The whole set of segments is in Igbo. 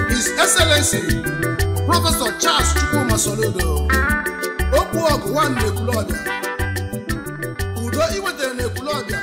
His Excellency Professor Charles ChukwukaDIBIA OBU one Ekwulobia Udo iwete na Ekwulobia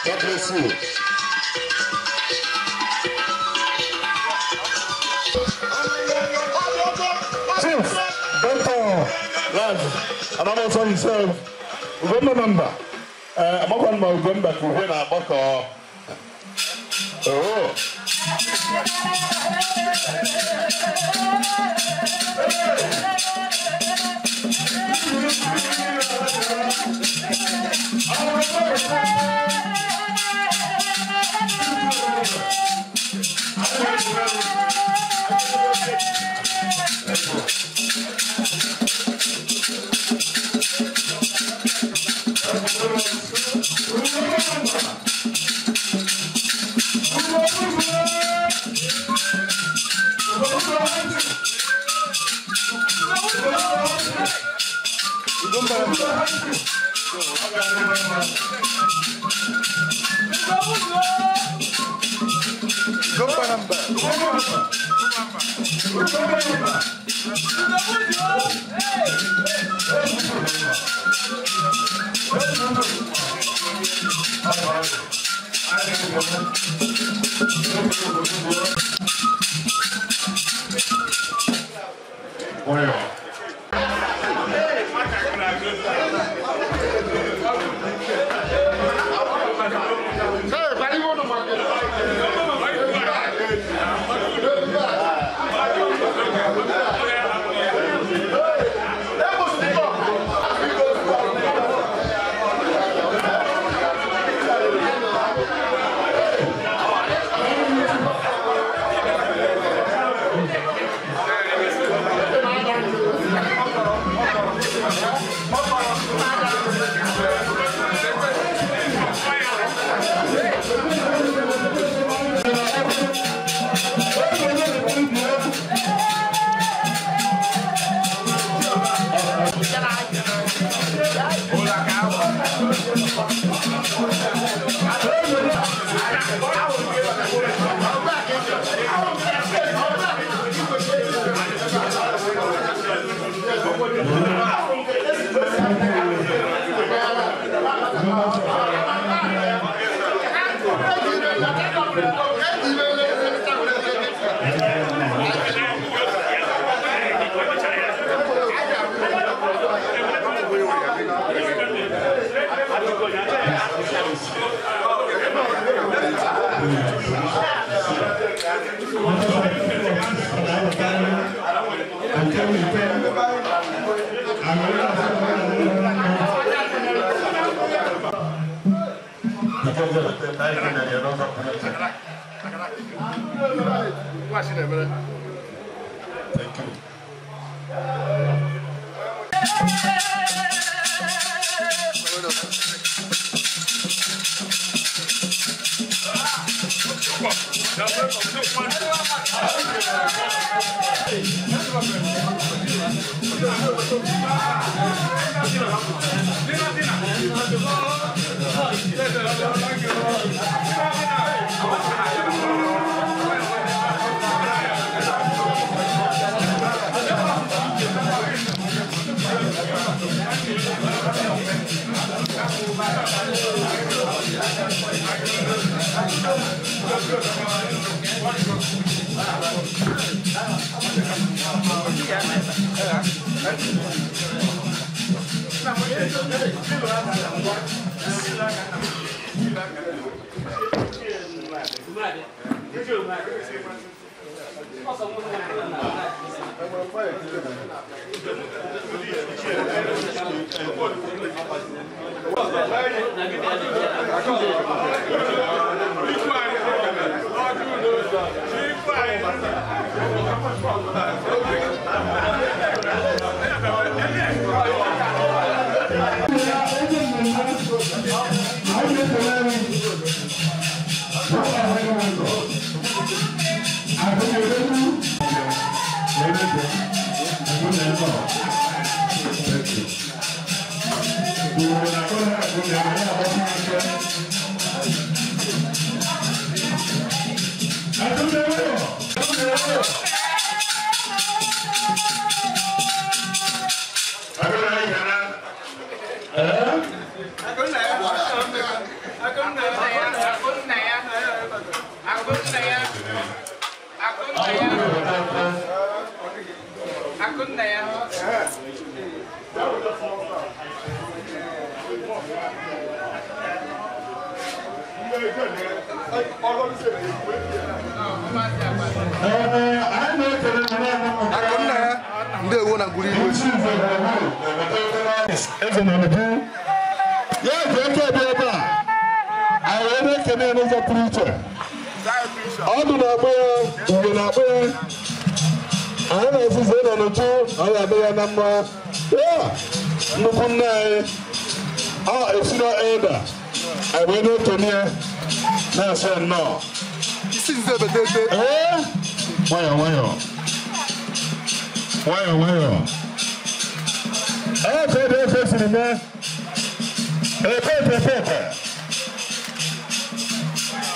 God bless you. Chief, Dr. Raj, and I'm also himself, Uganda member. I'm not going to Uganda to hear about oh.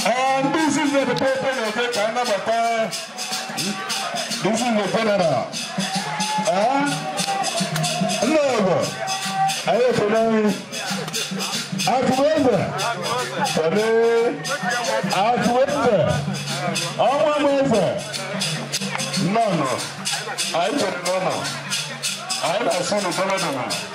And this is the paper of the Canada. This is the general. No, I have to know. No. I don't know. I don't see the government.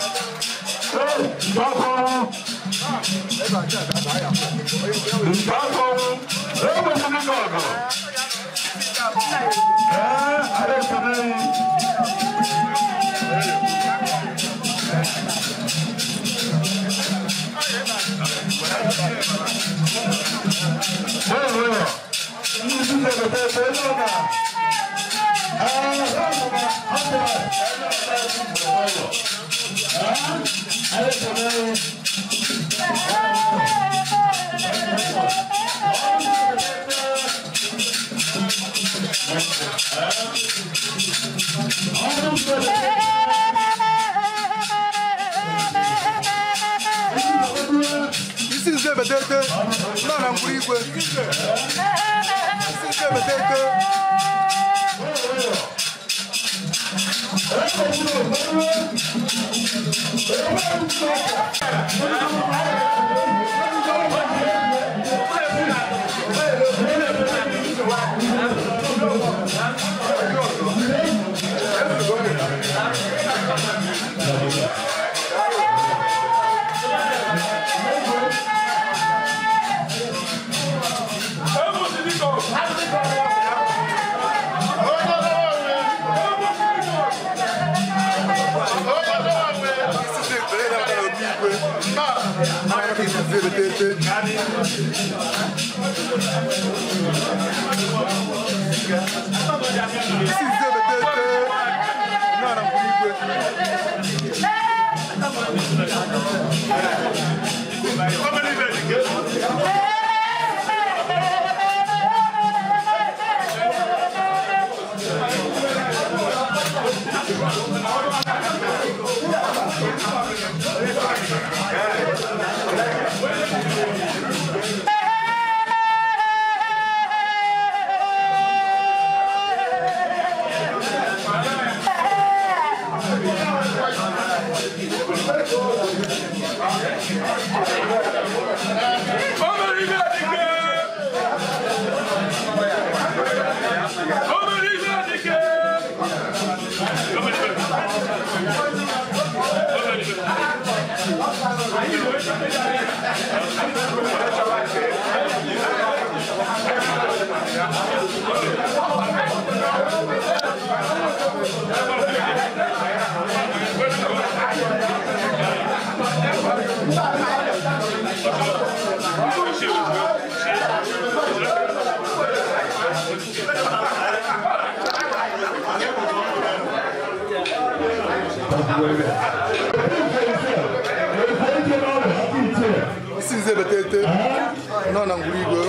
This is the betete no na ngwuri igwe isi betete no na ngwuri igwe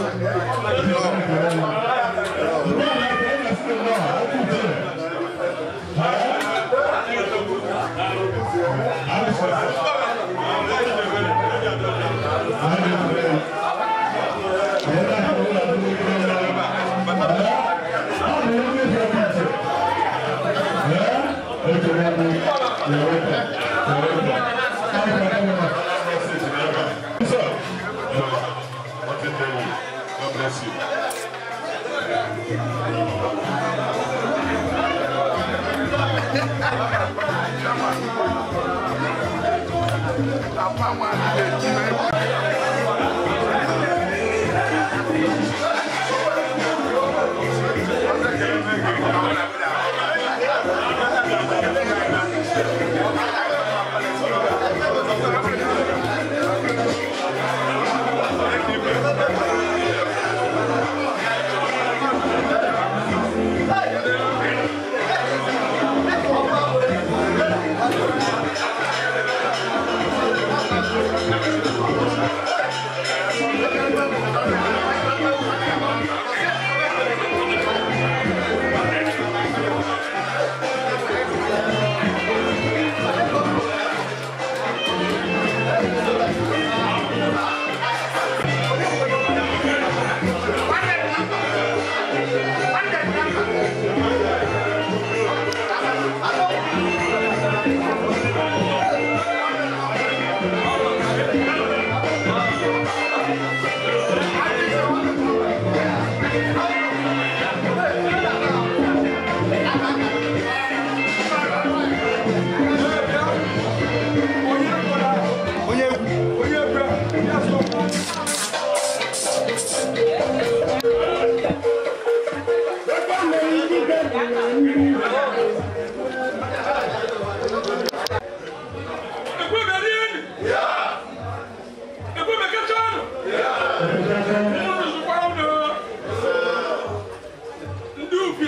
Ekwulobia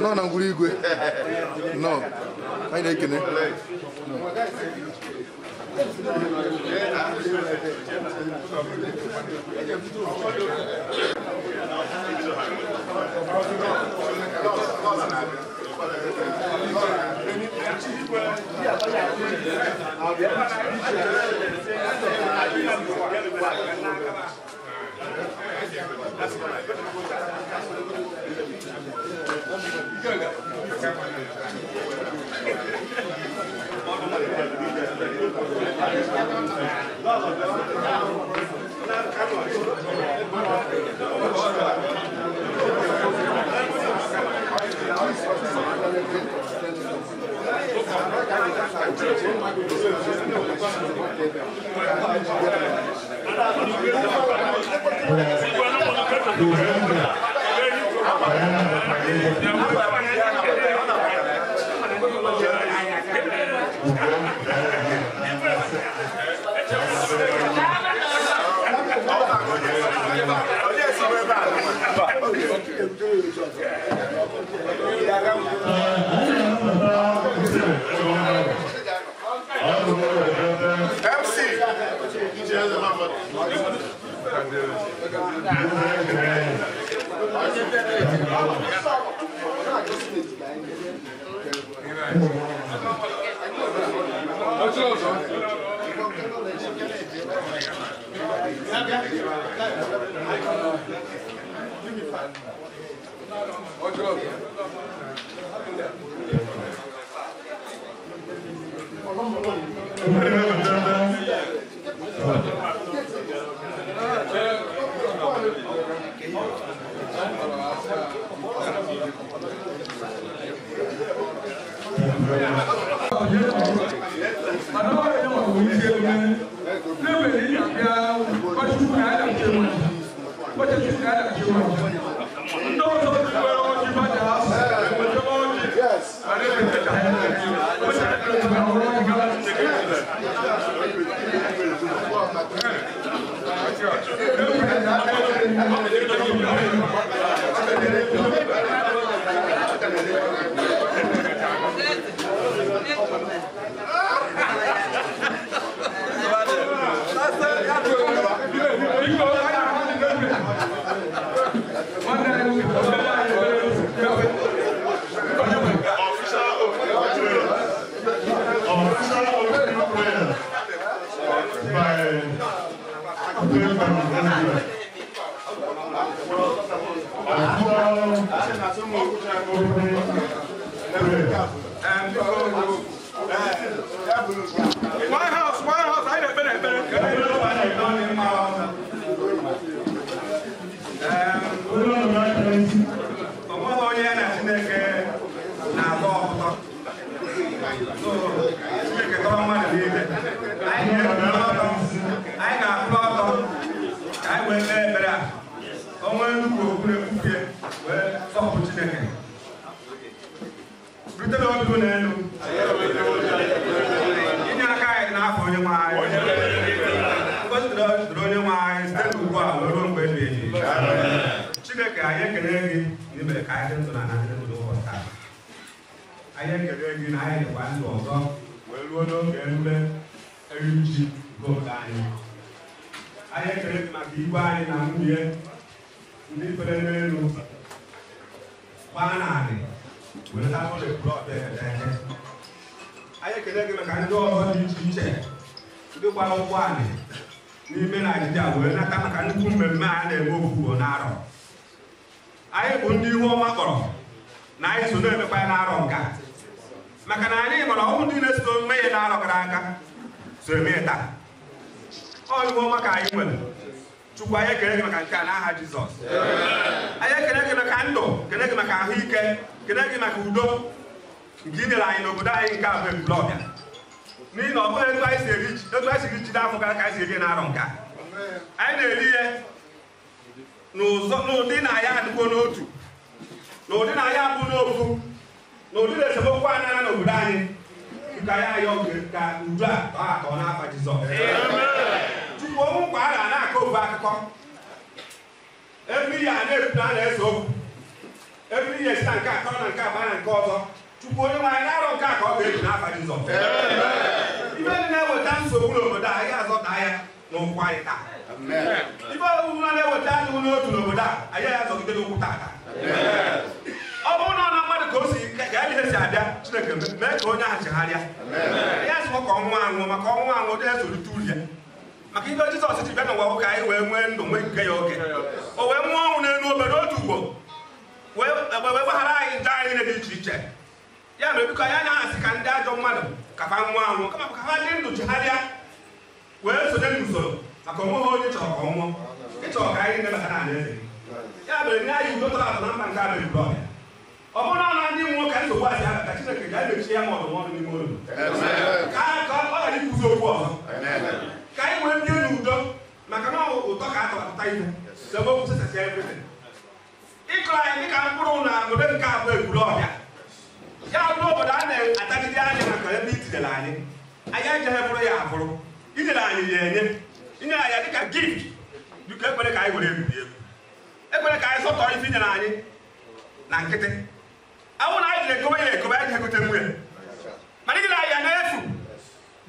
No, no, Igwe. No, I think it.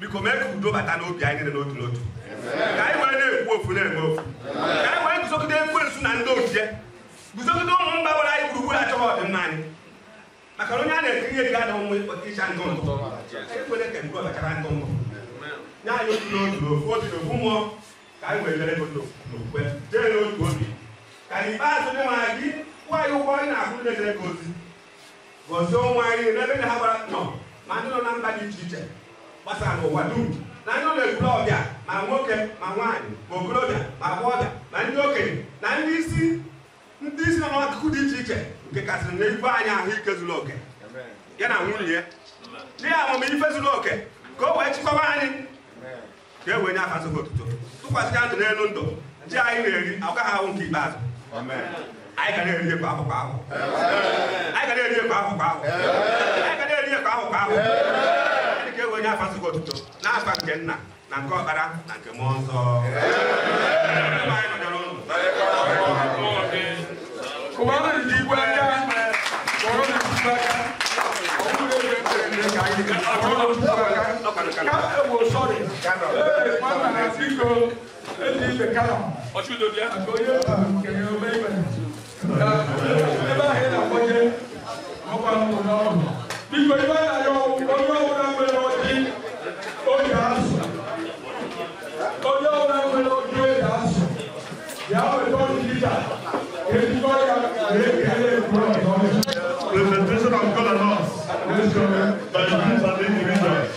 Biko make udo bata n'obi anyị n'otu n'otu. Ka anyị were na-ekwu ofu na-eme ofu. Ka anyị were guzogido ụmụ mba gbara anyị gburugburu achọghị ọdịmma anyị maka onye a na-eke ihe ga-ada ụmụ ịcha ndụ ndụ ekwere ka nke ọzachara ndụ ndụ nye anyị otu n'otu obi n'ofu mmụọ ka anyị wee lere n'okpukpe jere n'otu obi ka n'ikpeazụ dị nwa gị kwụọ anyị ụgwọ anyị na-akwụ na-ejere ka ozi gọzie ụmụ anyị n'ebe ha gbara nọ ma ndị nọ na mba dị iche iche gbasara n'ụwa dum na ndị nọ Ekwulobia ma nwoke ma nwaanyị ma okorobịa ma agbọghọbịa ma ndị okenye na ndị isi nọ n'akụkụ dị iche iche nke kasịrị na igwe anyị ahụike zuru oke ya na nwunye ya n'ihi amamife zuru oke ka o wee chịkọba anyị ka e wee nye afa nsogbu otuto tụkwasị ya ndụ n'elu ndụ ji anyị na-eri ọka ha ahụ nke ikpeazụ anyị ga na-eri ekwe ahụ kwa ahụ anyị ga na-eri ekwe ahụ kwa ahụ anyị ga na-eri ekwe ahụ kwa ahụ ka e wee nye afa nsogbu otuto n'afa nke nna na nke ọkpara na nke mmụọ nsọ Kumana ni Igwaka, Korona Kubaka, Presentation of God and us by the groups and the individuals.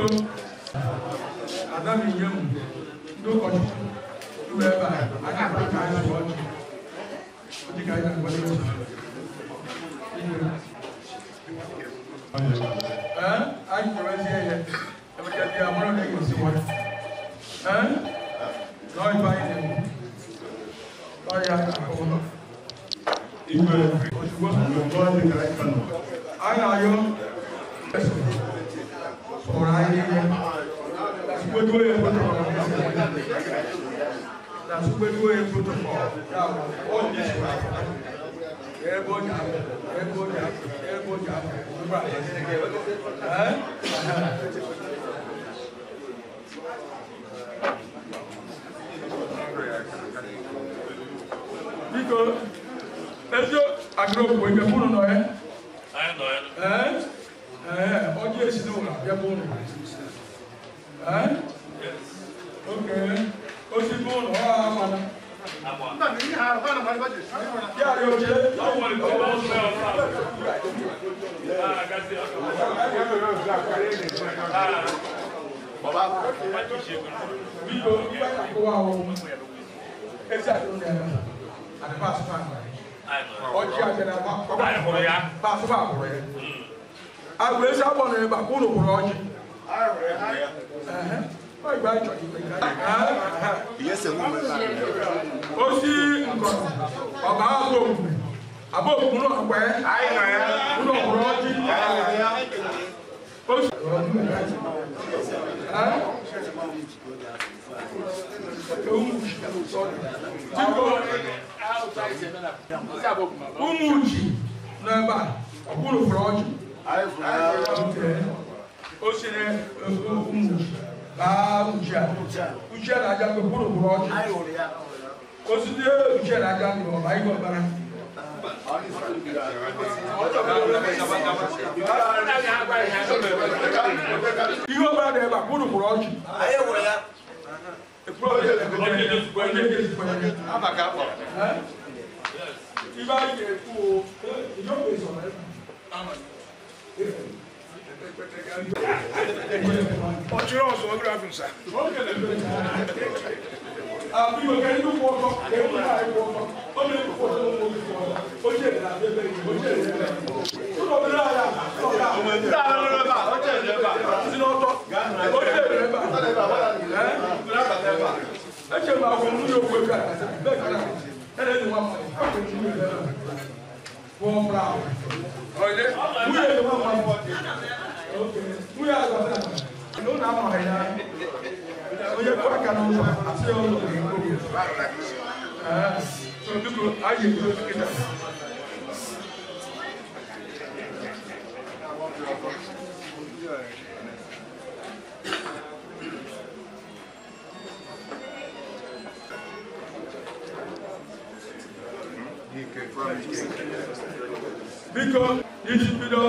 Biko, Adam Yem, do whoever I have to kind of watch. You guys are going I can already hear you. I'm going to get one of them. Not inviting them. Oh, yeah. I know you. Or I that's what we're that's what we're protocol. Now, all this everybody, because let's go. I grew up with a moon on it. I know it. Oh, yes, no, you're born. Okay. What's the moon? Oh, yeah, you're just. I want to go. Yes, a woman. Umuchi n'ebe a ọ bụrụ fụrụ ọjị o si na umuchi baa uchi a na-aja mgbe bụrụ fụrụ ọjị o si na uchi a na-aja mgbe ọba igwe ọbara ihe ọbara dị ebe a bụrụ fụrụ ọjị Because this is the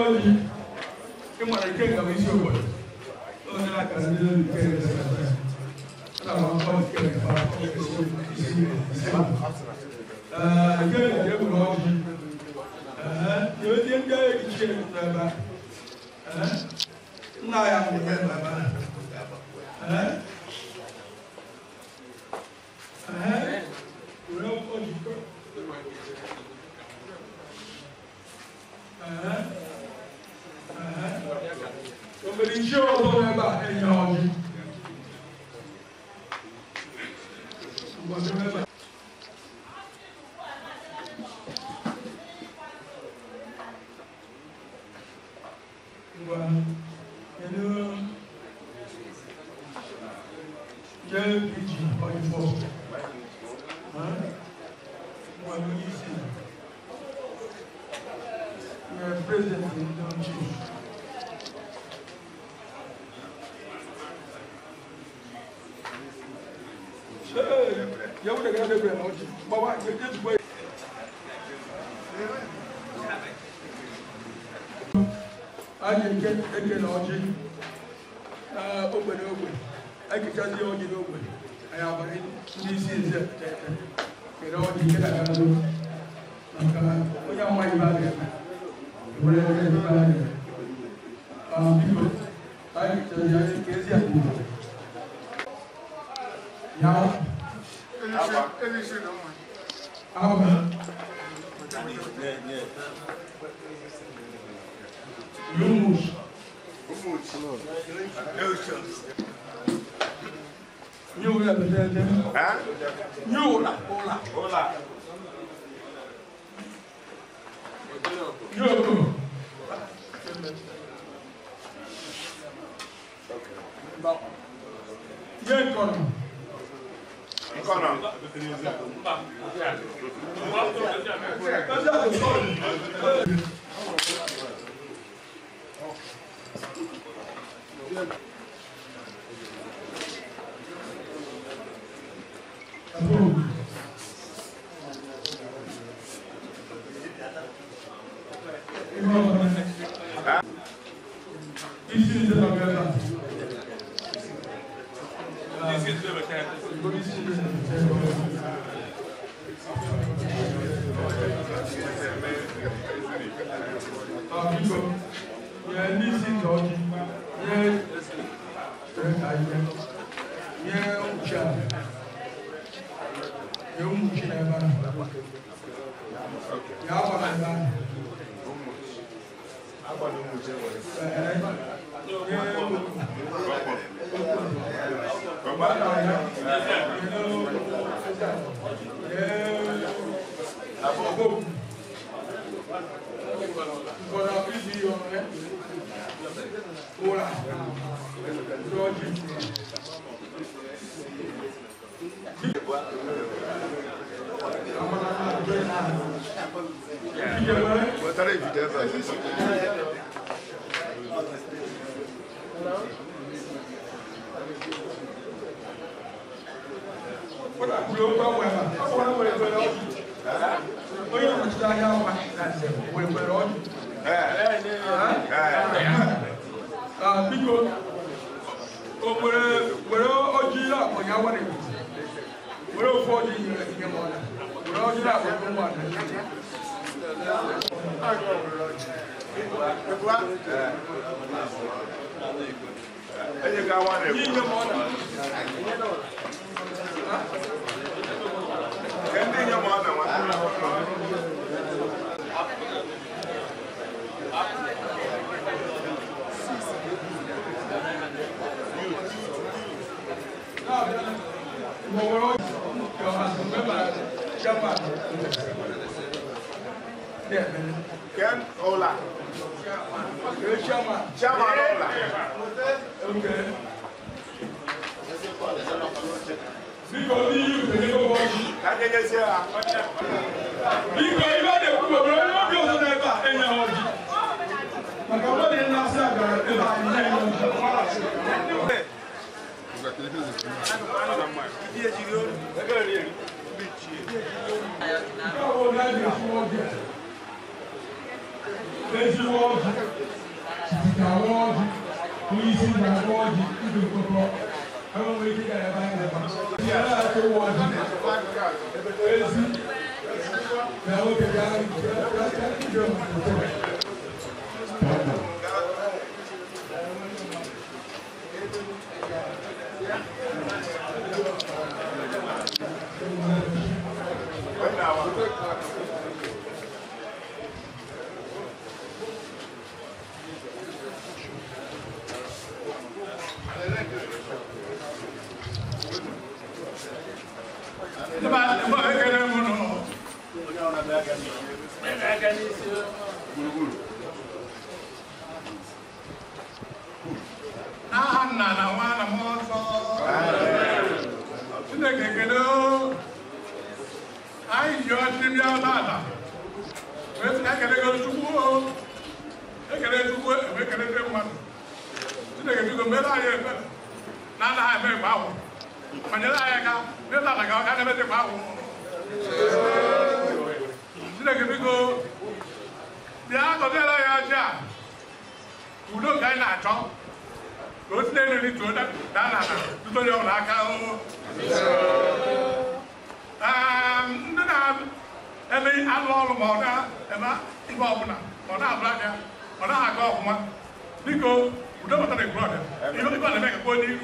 udah mata deh keluar. Ini lebih banyak yang kau ni.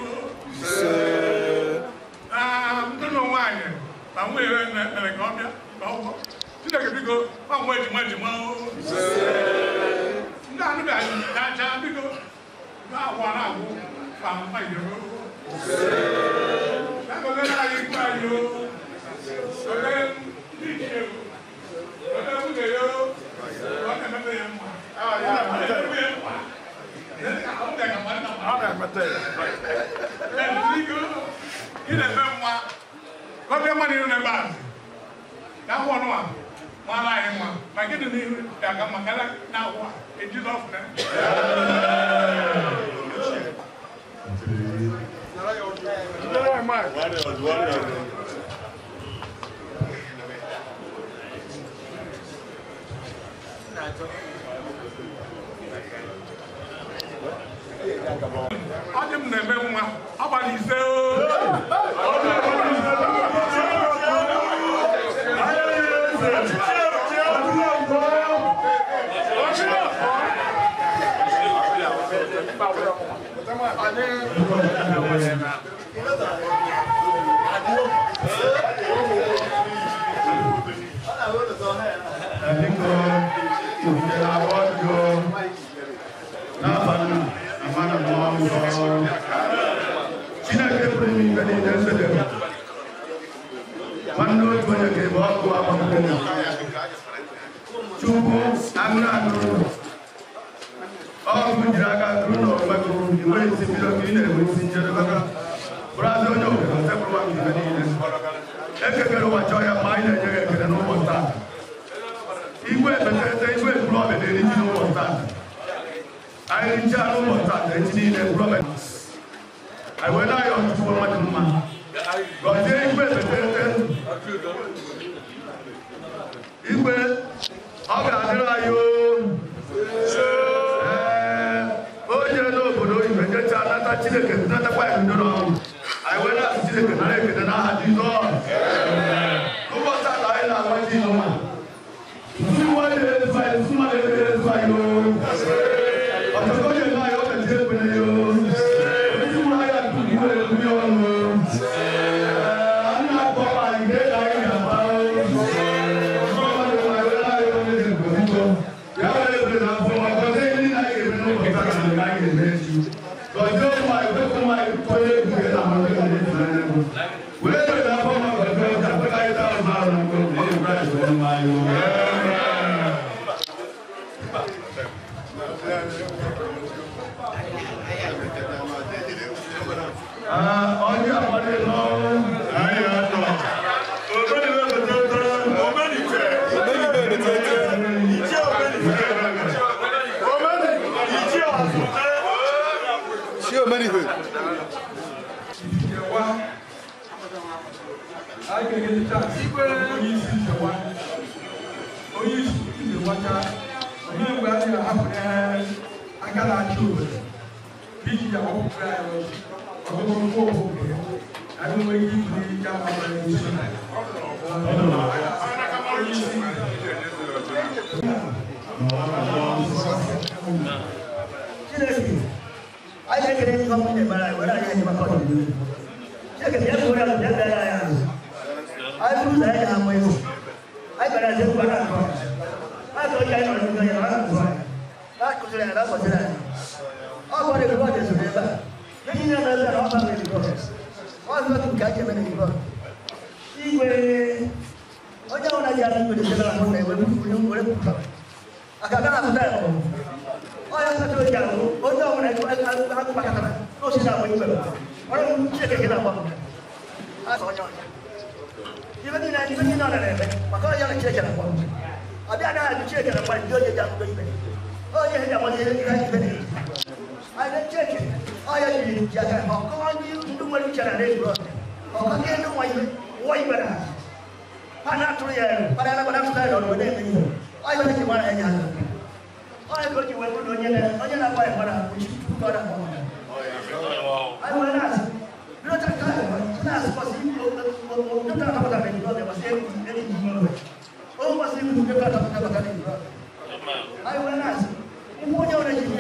Mungkin orang lain. Tamu yang Ekwulobia, kau. Tidak ketika orang wajib mau. Nggak ada jangan itu. Nggak warna aku, sampai je. Nggak boleh lagi kayu. Boleh ni je. Boleh punya yo. Boleh macam yang mana? Jadi kalau dah kapan nak? Ada betul. Dan juga ini memang kau dia mana ni bas? Dah buat apa? Mana yang mana? Macam ni dah kapan kalau nak buat? Itu dah pun. Sudah mai. Ajem neme uma abalize o. I went out on to one. God, they were how are you? Oh, you know, you can get another chicken, not a wife. I went out to chicken and I had you on. Who was that line? I went in on. Somebody else by you. I'm going to lie on the table with you. I can get the chance. I got our children. Big young friends. I don't know if you I can't get any company, but I would have my company. I can never go down there. I lose I am with you. I got a little bit of I thought I don't know. That was it. That was it. I want to go to the river. Then you know that I'm not really good. I want to catch him in the river. See where I don't know that with the river. I got another that. I have to tell you, oh no, I have to back up. No, she's not with you. I don't check it out. I saw you. Even in that, but I don't check it out. I don't check it out. Oh, yeah, I don't check it. I didn't check it. How come you do what you can? How can you why better? I'm not real, but I never understand what they mean. I don't think you want any. I got you went to Onion, which you got a moment. I will ask. Not a time. Ask for him. Not about that. There was any moment. Oh, was him to get out of the I will ask. What you are doing?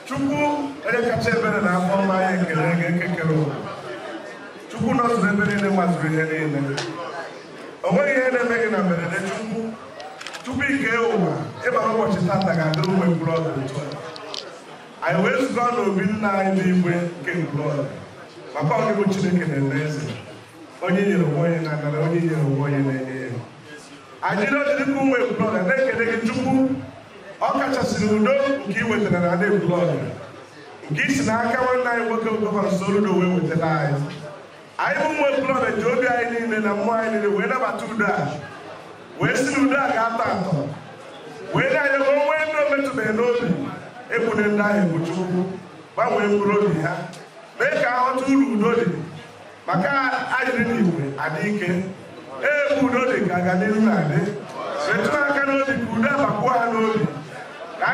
Chukwu kacha ebere na afọ ọma ya ekele ga-ekekere ụwa. Chukwu nọzuru ebe niile mazuru ihe niile. O nweghị ihe na-eme gị na mberede Chukwu. Tupu ike ụwa, ịbara ụbọchị tata ga-adịrị ụmụ Ekwulobia ụtọ. Anyị wee zukọ n'obi nna anyị n'igwe nke Ekwulobia. Maka ọ bụ Chineke na-eme eze. Onye nyere onwe onye na-anara, onye nyere onwe onye na-enye ya. Anyị n'ojiri ka ụmụ Ekwulobia na-ekele gị Chukwu. Ọ kachasịrị udo nke ị wetara na ndị Ekwulobia. Nke isi n'aka nwanne anyị nwoke gọvanọ Soludo wee wetara anyị. Anyị bụ ụmụ Ekwulobia ji obi anyị niile na mmụọ anyị niile wee nabata udo a. Wee si na udo a ga-atọ atọ. Wee na-anya nwe onwe ndị o metụbeghị n'obi. Ekwune ndị ahụ egwu Chukwu. Gbanwee mkpụrụ obi ha. Mee ka ha ghọta uru udo dị. Maka ajịrị n'igwe adị ike. Ebe udo dị ka aganihu na-adị. Metụ aka n'obi ka udo abakwuo ha n'obi. Ka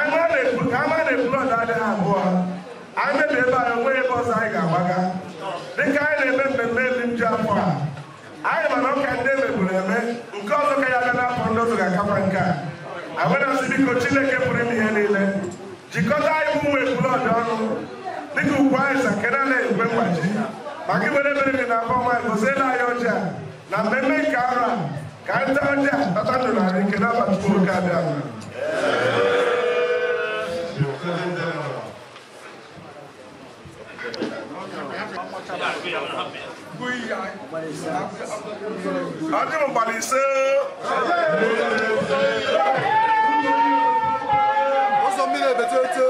ama na-Ekwulobia adịghị abụọ. Anyị mebie ebe anyị onwe ebe ọzọ anyị ga-agbaga. Dịka anyị na-eme mmemme elu nju afọ a, anyị mana ọka ndị emeburu eme nke ọzọ ka ya bịa n'afọ ndị ọzọ ga-akakwa nke a. Agwenasị biko Chineke pụrụ ime ihe niile. Jikọta anyị bụ ụmụ Ekwulobia ọnụ dịka ugwu anyị sa nke na-anaghị ekwe mgbaji. Maka iwere ebere gị na afọ ọma anyị gosiela anyị ọjị a na mmemme nke arọ a ka anyị taa ọjị a tata ndụ narị nke n'abalị CHUKWUKADIBIA EMMANUEL. Adi mbalise. Oso mile betete.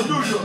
Studio.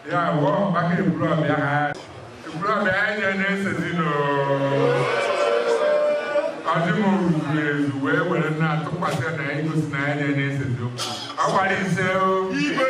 Ya, wo ba ke Ekwulobia ha. Ekwulobia anya na esezino. Adimo ruzu we were na tụkwasị na igosi na anya na esezino. Akwari ise o. Igwe.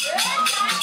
Yeah.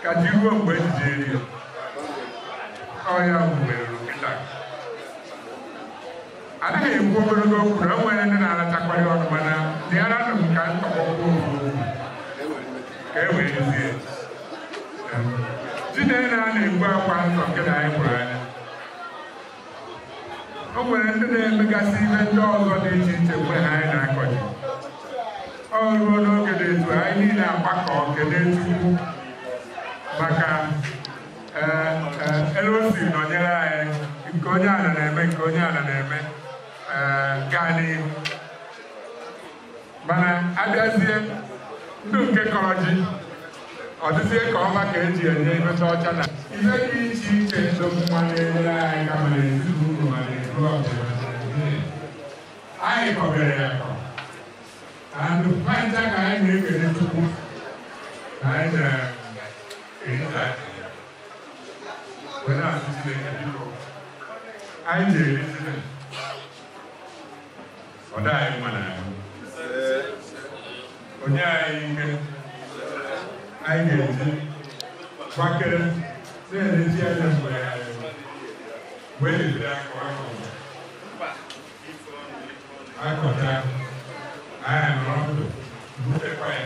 Kadiwo mgbe ejiri ọya nwere nkịta anaghị ekwu ogologo okwu na o nwere ndị na-alachakwa ya ọnụ mana dị ara nụ m ka ntọkọkwu ka e wee zie Chineke na-ekwu akwa nsọ nke na anyị hụrụ anya o nwere ndị na-emegasị ihe ndị ọzọ dị iche iche mgbe ha anyị na-akọji ọ ruo n'oge dị etu anyị niile agbakọ kelee Chukwu maka elosi nọnyere anyị nke onye ala na-eme nke onye ala na-eme gaa n'ihu mana abịazie ndụ nke kọrọ ji ọ dịzie ka ọma ka eji enye imeta ọcha na ihe dị iche iche ndo mma na-enyere anyị ka mana ezinụlọ ma na-ebu ọbụla anyị kọbere ya kọ and ncha ka anyị na-ekele Chukwu na anyị na-erita were asụ Chineke biko anyị na-eri Chineke ọ dị anyị mma n'ahụ onye anyị ike anyị ga-eji gbakere na-elezi anya mgbe wee leziri akọ akọta anyị nọrọ ndụ butekwa ya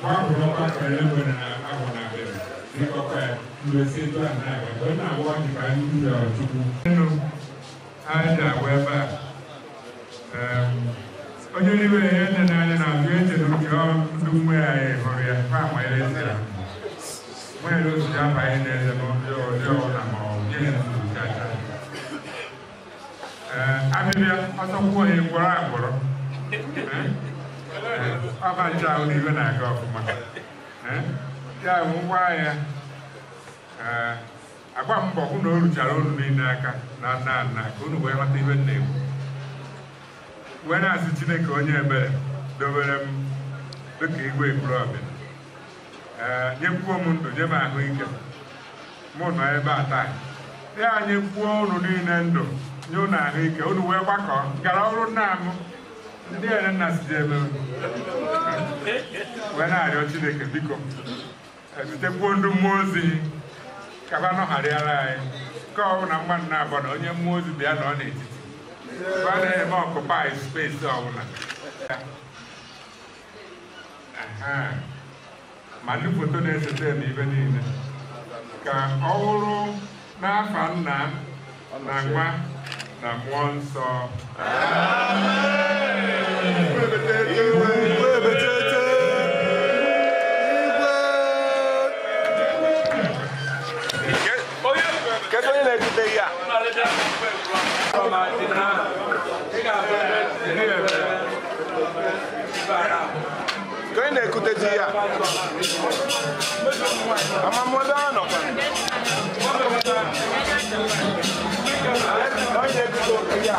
gbapụrụ ọgbakọ ya nwere na ahụ na abịa dịkọkwa ya mgbe si etu a na-aga ka ọ na-agwọ ọjị ka anyị uru ya Chukwu enu anyị na-agwa ebe a onye niwe ya nne n'anya na-azụ eche na uche ndị nwe anyị hụrụ ya ma ama ya ezi ya nwere otu ya abanye n'eze na ụdị ọbụla ma ọ nye ya nsogbu chacha abịbịa ọsọkwuo ya gwọrọ agwọrọ ọba nche ahụ n'iwe na-aga ọfụma ya bụ ngwa ya agba mbọ hụ na o ruchara olu niile aka na nna nna ka unu wee mata ibe na-egwu wee na-asị Chineke onye ebere dobere m dịka igwe Ekwulobia nyekwuo m ndụ nye m ahụike mụ nọ ebe a taa ya nyekwuo unu niile ndụ nye unu ahụike unu wee gbakọ gara ọrụ nna m ndị ere nna si ebe wee na-arịọ Chineke biko zitekwuo ndị mmụọ ozi kaba nọgharịara anyị nke ọ bụ na mmadụ na-abọ na onye mmụọ ozi bịa nọ n'etiti ebe a na-eme ọkụpai spesi ọbụla ma ndị foto na-esete m ibe niile ka ọ bụrụ n'afa Nna na Nwa na Mmụọ Nsọ. Kau ni ikut dia. Ama muda no kan. Kau ni ikut dia.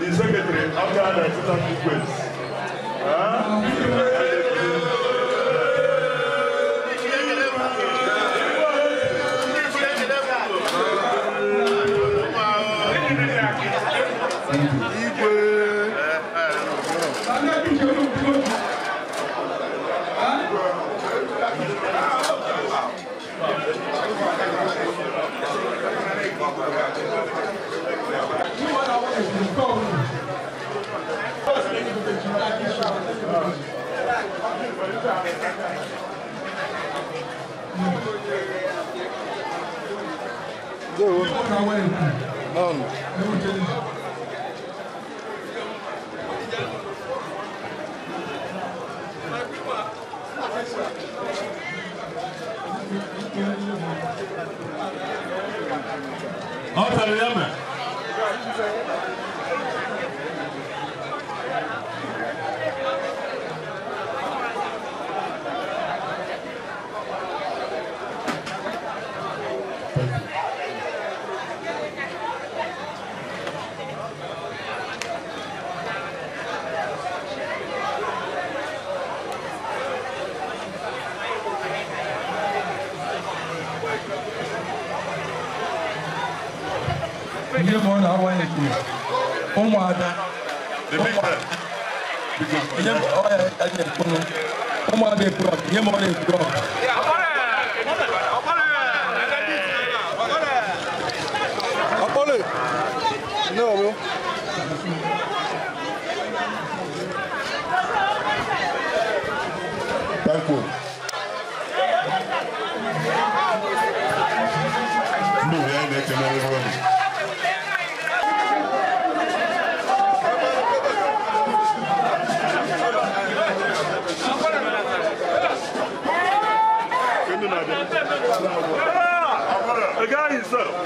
The secretary, after the total request. Thank you. The guy is up.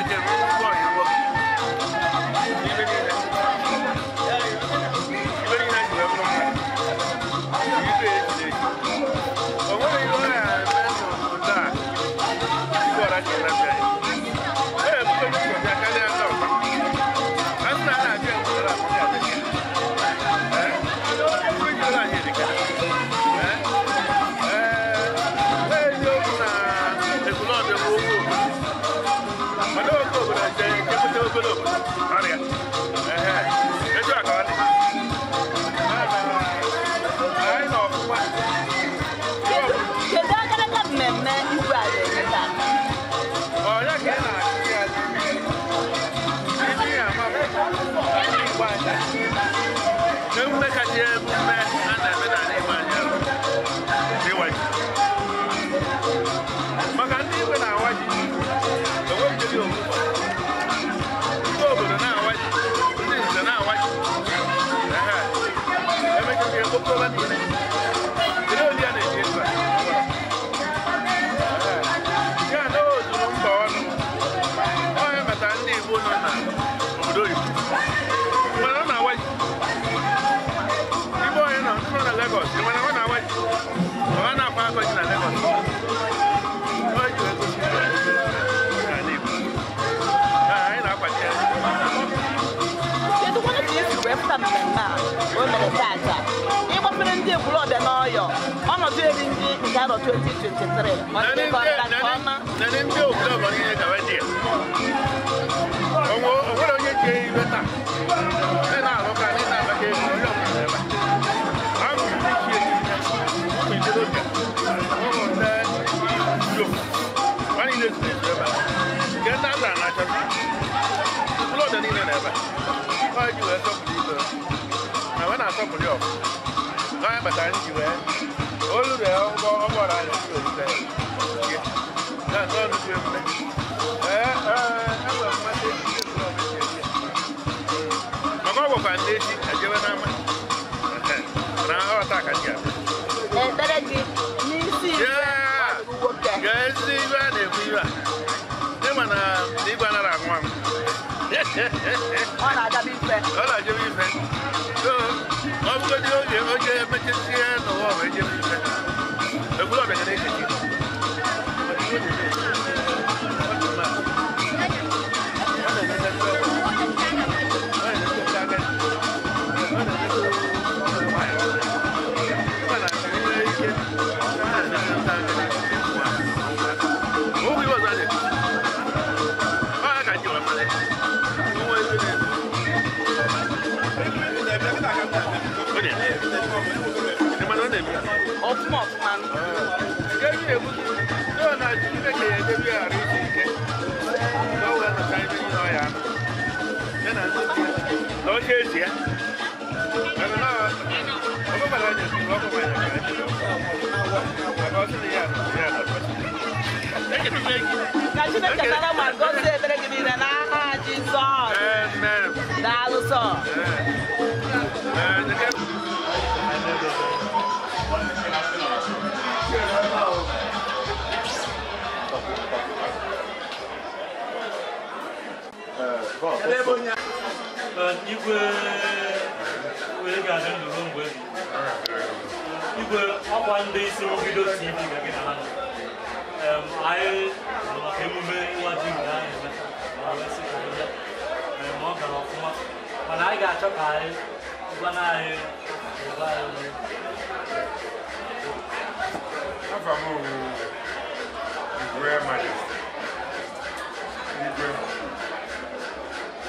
IGWE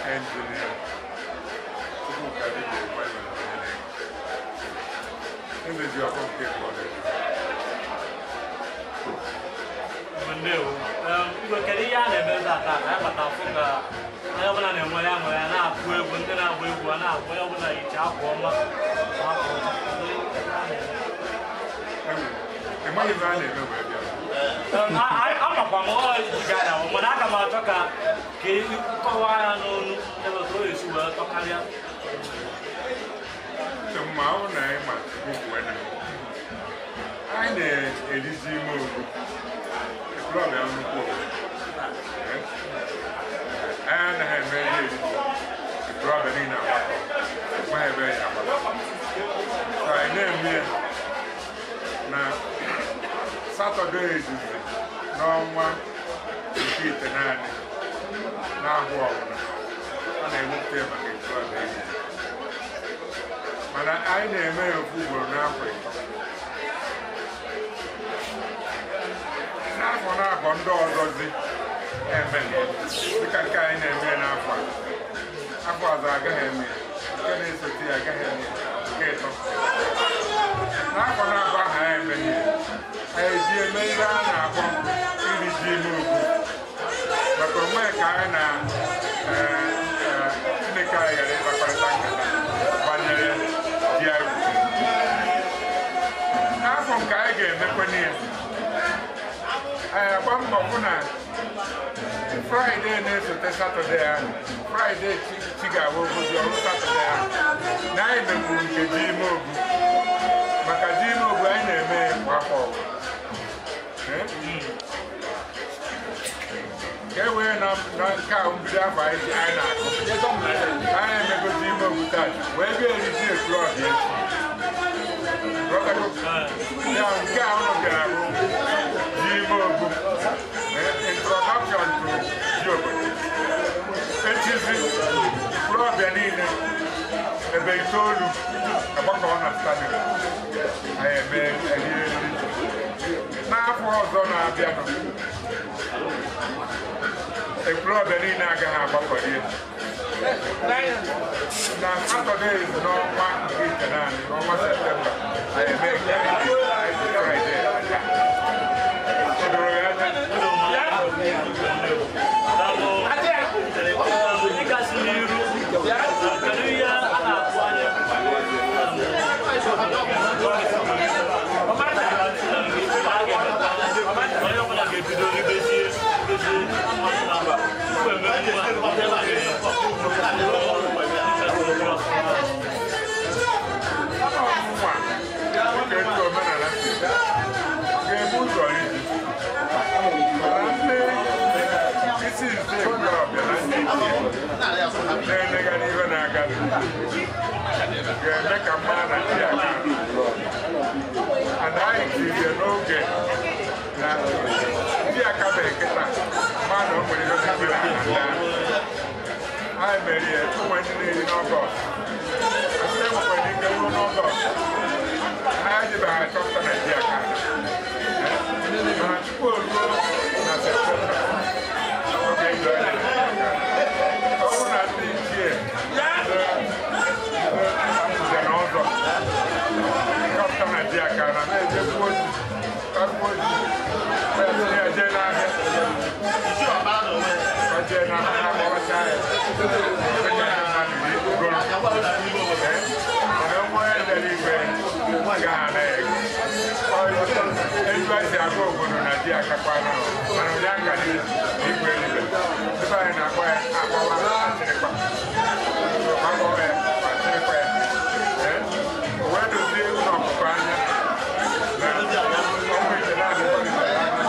Engineer, CHUKWUKADIBIA EMMANUEL ONYENEKE. EZEJIOFOR Mandeu. Ibu kali ya ne beza ta ka bata funga. Ayo bana ne mo ya na ku ebu ndị na agba egwu na agba ya bana icha akwa ọma. Emani ba na eme we bia. Ama kwa mo jigara o mo na ka ma toka ke ikọwa ya n'onu ebe to esu we tokalia. Ma ọ na ịma okwu ena. Anyị na-edizi ime ogu. Ekwulobia nnukwu ogu. Anyị anaghị eme ihe edizi. Ekwulobia niile agbakọ. Ma ebe ya agbakọ. So anyị na-eme ya na Satọde izizi n'ọnwa nke itenaanị n'ahụ ọbụla. A na-ewepụta maka Ekwulobia izizi. Mana anyị na-eme ya ofu ugboro n'afọ ịtọ. N'afọ na-abọ ndị ọzọzi eme dịka nke anyị na-eme n'afọ a. ọzọ agaghị eme nke na-esote ya agaghị eme nke ịtọ n'afọ na-abụ aha ya emeghị eji eme ihe a na-akpọ iri ji ime ugwu maka onwe ka anyị na Chineke anyị ghara ịkpakọrịta nkata banyere ji anyị n'afọ nke anyị ga-emekwa n'ihe agba mbọ hụ na Fraịde na-esote Satọde ahụ Fraịde chi ga-abụ obodo ọrụ Satọde ahụ na anyị mekwuru nke ji ime ogwu maka ji ime ogwu anyị na-eme kwa afọ ka e wee na nke a mbido afọ anyị na-akụ anyị emego ji ime ogwu taa wee ga-eri ji Ekwulobia ya nke a ụlọ bịara bụ ji ime ogwu introduction to ji obodo echizi Ekwulobia niile ebe itoolu agbakọ na stadium anyị eme eri n'afọ ọzọ na-abịanụ Ekwulobia niile agaghị agbakọrie na Satọde n'ọnwa nke ite naanị ọnwa Septemba anyị eme nke Fraịde edoro ya ga-eme ka mma na ndị aka anaghị tirie n'oge na ndị aka mere nkịta mmadụ o nwere ihe ndị na ndị anyị merie ụmụ ndị niile n'Ọgọst asị enwekwara ike ruo n'Ọgọst ha ejibeghị achọpụta na ndị aka mana tupu o ruo na Septemba oge ido anya na ndị aka ọ bụrụ na ndị ichie n'ọzọ chọpụta na ndị aka na na-ejekwu ozi eje n'ahịa oje n'ahịa akpọrọcha ya mana nwa ya dere igwe gaha na-ege elu esi agba obodo na di akakwana mana onye agadi igwe eluigwe ebe anyị na-akpọ ya akpọwa atịrịkpa akpọwa ya atịrịkpa ya o wee dozie ụlọ ọkụkọ anya na ọnwa ite na-adịkọrịtara anya na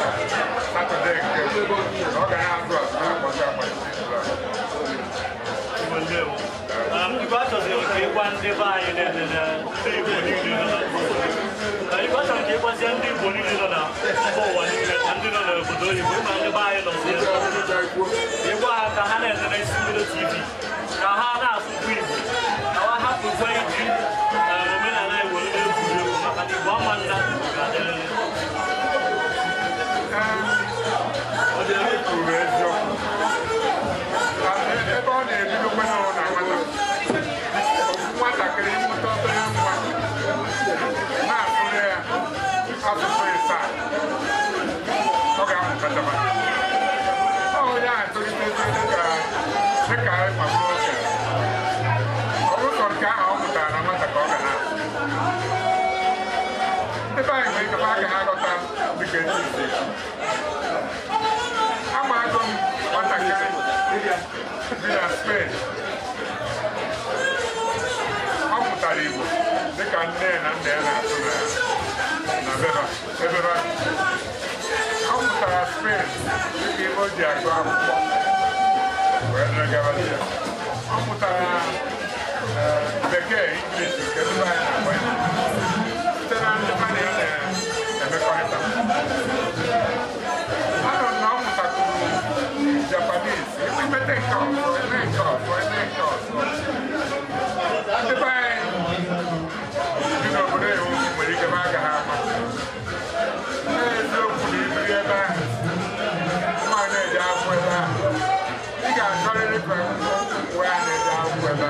Satọde nke na ọ ga na-azụ azụ na-akpọta agbanyị Igbo achọziri ka ịgwa ndị be anyị na-elele ndị Igbo niile nọ na Igbo achọrọ ka ịgwazie ndị Igbo niile nọ na mba ụwa niile na ndị nọ n'obodo oyibo ma ndị be anyị nọzi ịgwa ha ka ha na-elele isi mbido TV ka ha na-asụkwa Igbo ka ha hapụkwa iji omenala Igbo ndị egwuregwu maka na Igbo ama nna ga-adịrịrị ebe ọ na-ebidokwa n'ụlọ na nwatakịrị mmụta obere nwa na-asụrụ ya asụsụ ịsaa ọ ga-amụtataba ọ ya atụlitezi dịka ịkpagbu oge ọ bụrụ nke ahụ ọ mụtara na nwata ka ọ ga na-asụ ndị be anyị nwere ike aka ha ghọta dịka etu isi amago m nwatakịrị bi na Spain ọ mụtara Igbo dịka nne na nna ya na-asụ na beba ọ mụtara Spain dịka Igbo ji agụ akwụkwọ wee dịrịgabazi ya ọ mụtara Bekee English nke ndị anyị na-agba ya site na ndị mmadụ ya na-emekọrịta anọ na ọ mụtakwuru Japanese emete nke ọzọ eme nke ọzọ ndị be anyị dị n'obodo ya nwere ike ma agaghị ama eziokwu na ibiri ebe ahụ nwaanyị na-eji akwụkwọ ebe ahụ ị ga-achọrịrị ka wee a na-eji akwụkwọ ebe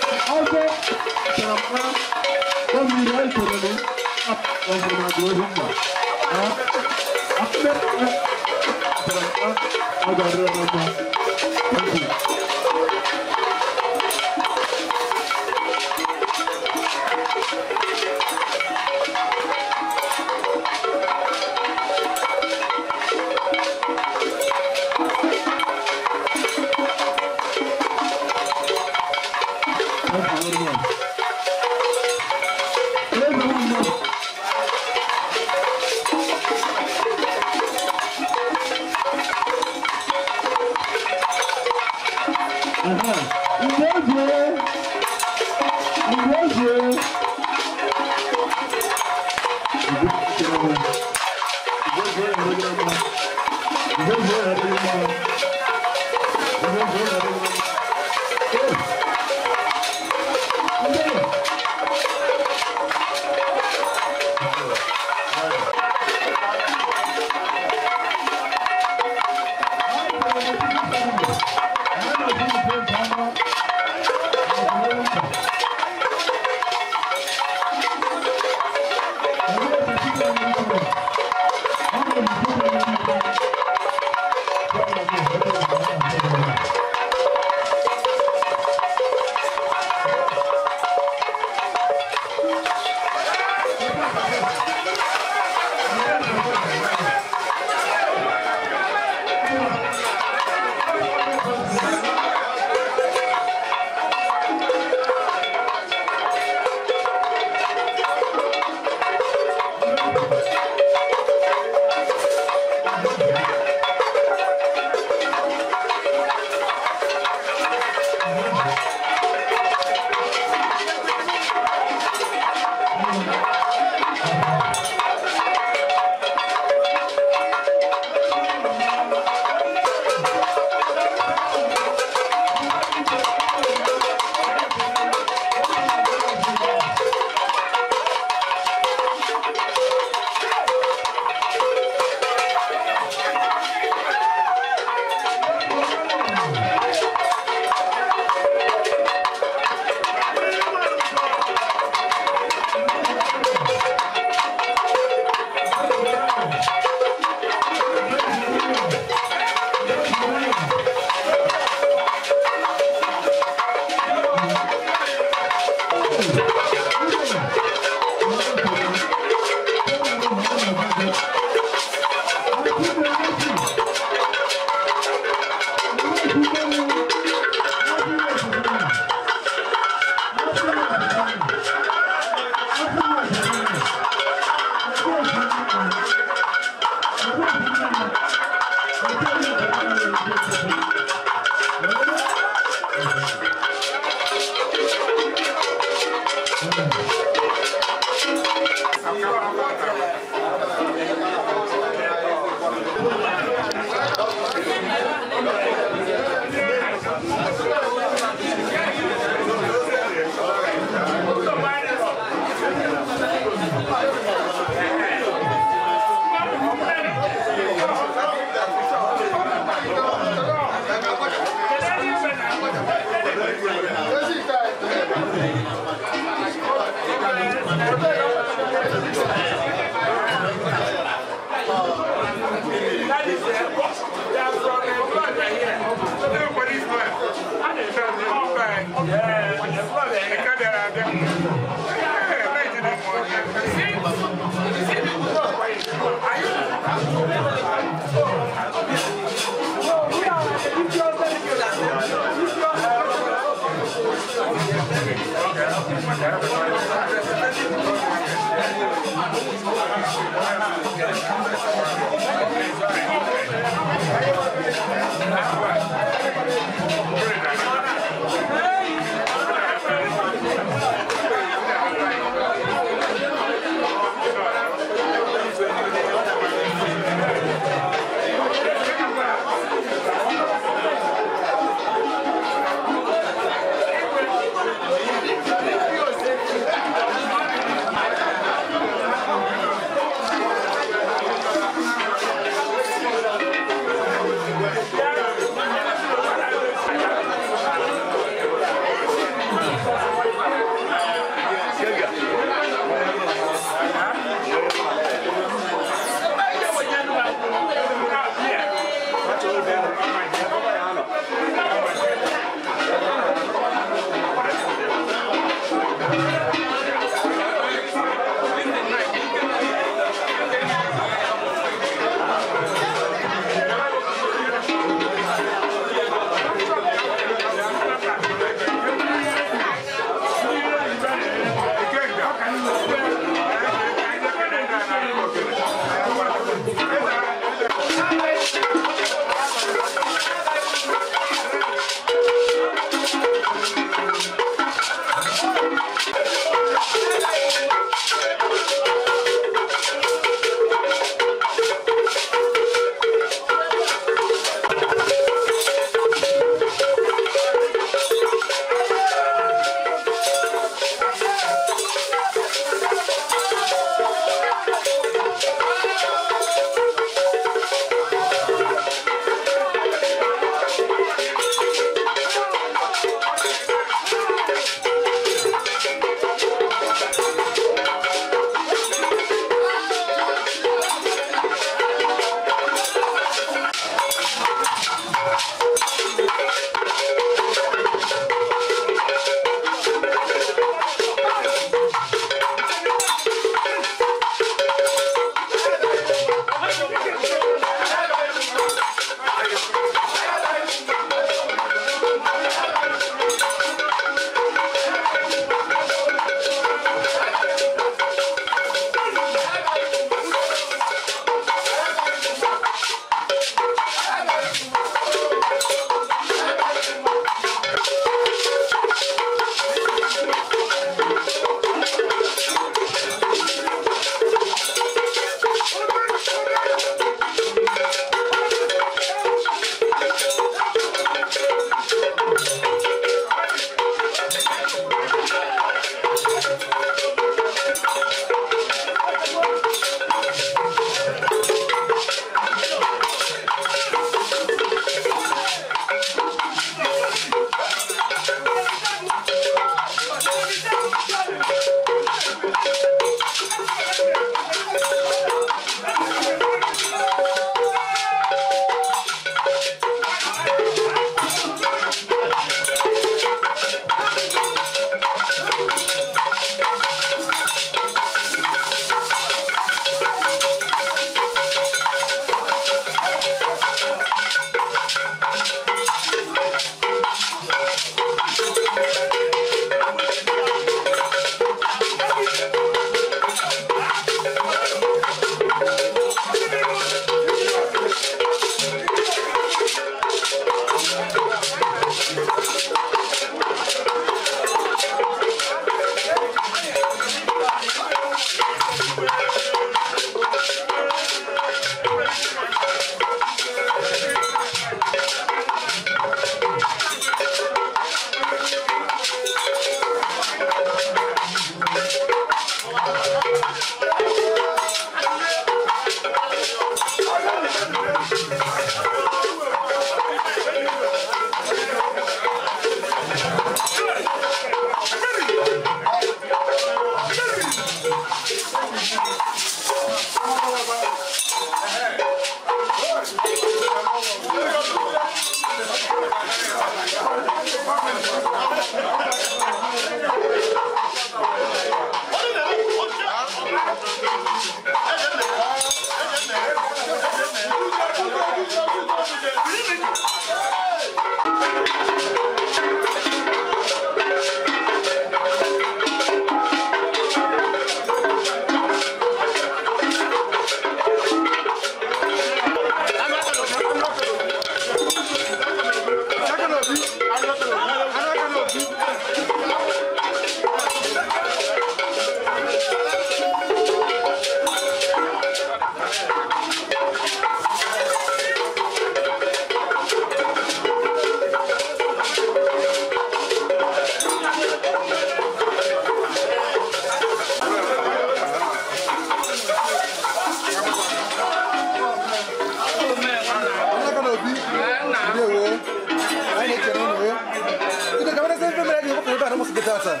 Musikitata.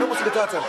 Musikitata.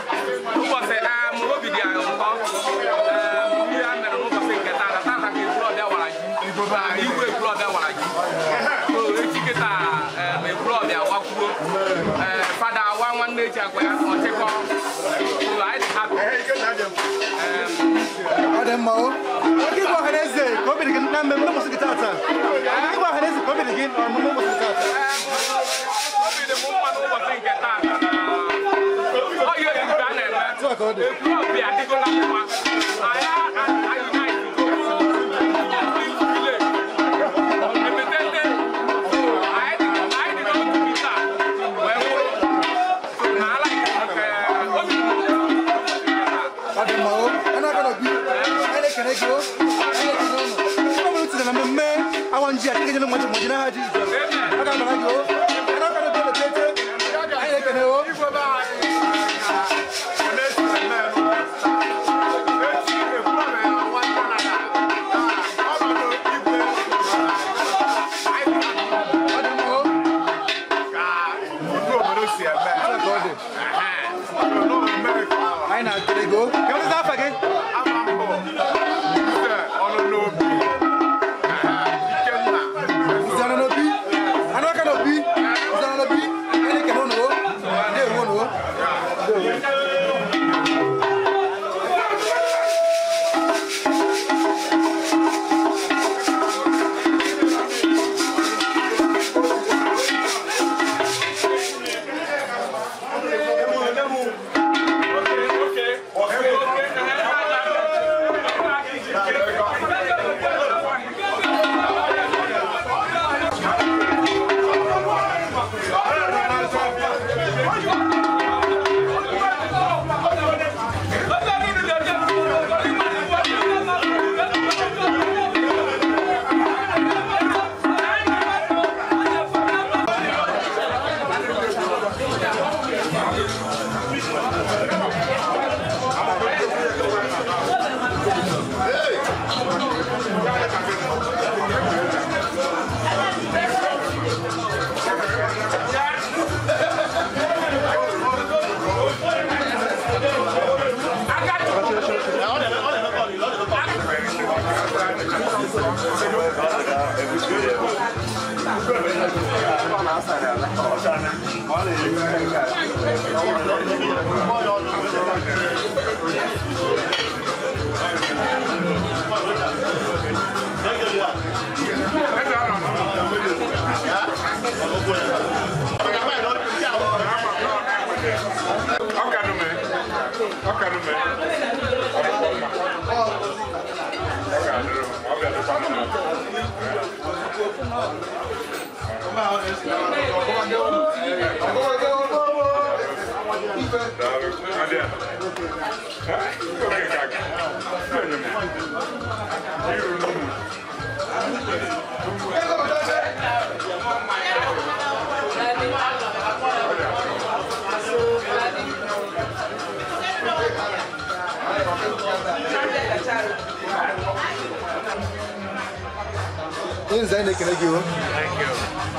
Thank you.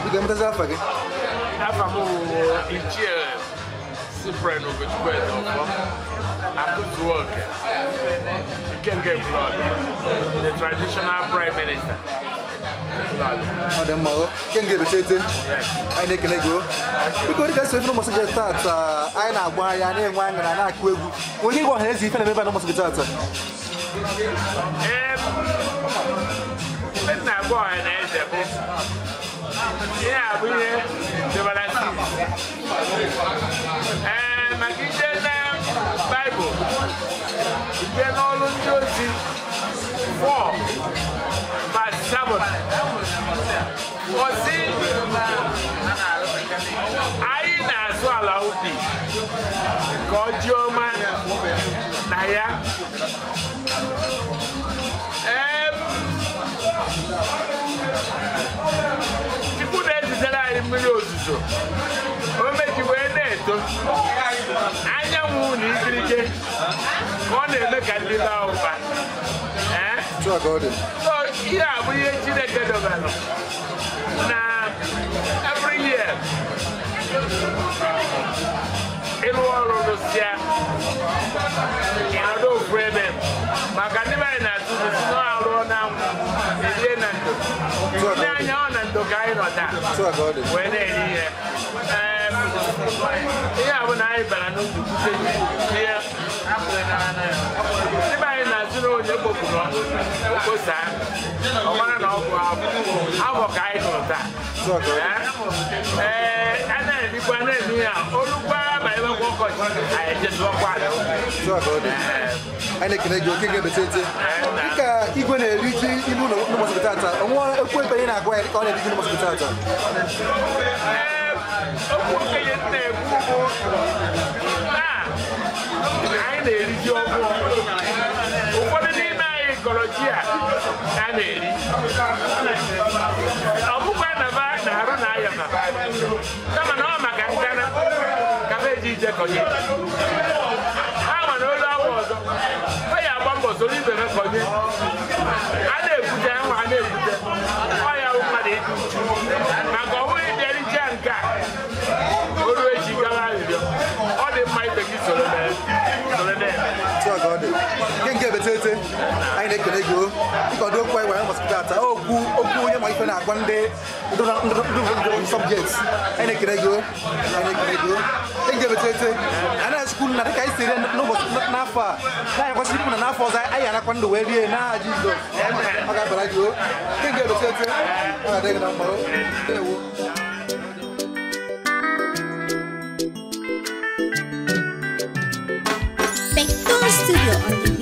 You can tell us again. After work, you can get blood. The traditional prime minister. Can get a cheating. I think I go. Because that's when almost get that. I know why I didn't want and I quit. When you go ahead, you can never almost get that. Let's not go ahead and yeah, we the and my kitchen Bible. You can all look to 4 verse 7. For see, I as well out God your man Naya. Every year, ịrụ ọrụ lụsịa ịnọdụ ofu ebe maka ndị anyị na-atụ n'isi n'ọrụ na erie na ndo ndị anya ọ na ndo ka anyị nọ taa wee na-eri ihe ihe a bụ na anyị bara n'otu bute ihe ndị anyị na-atụ n'onye kpopụrụ okposa ọ mara na ọ bụ afọ ka anyị nọ taa a na-erikwa na-eme ya olukwa ma ebe kwa ọkọchị anyị ejesụọkwa ala anyị na-ekele gị oke ga-ebetete dịka igwe na-eri ji ilu n'ụbọchị tata ọnwa ekwu ebe ị na-agwa ya ka ọ na-eri ji n'ụbọchị tata okwu okenye na-ekwu bụ na anyị na-eri ji ọgwụ ụfọdụ n'ime anyị gọrọ ji a na-eri ọ bụkwa na ba na-arụ na aya ma kama na ọ maka nkana ka ba eji ije kọnye ha nwere olu awa ọzọ ọ ya agba mbọ soro ibe kọnye a na-ebute nwa a na-ebute ọ ya bụ mmadụ ịdị uchu maka ọnwụghị bịara ije nke a oru echi gara arịrịọ ọ dị mma ibe gị soro nke ebetete anyị na-ekele gị dịka ọdụ okwu anyị nwere ụbọchị tata okwu onye ma ife na-agwa ndị subjects anyị na-ekele gị nke ebetete anyị na-achịkwu na dịka anyị si rie n'ụbọchị n'afọ a na-anyakwasị ikwu na n'afọ ọzọ anyị anakwa ndụ wee rie n'aha Jizọs ọ ga-abara gị nke ebetete ọ ga-adị gị na mma ewu Studio on the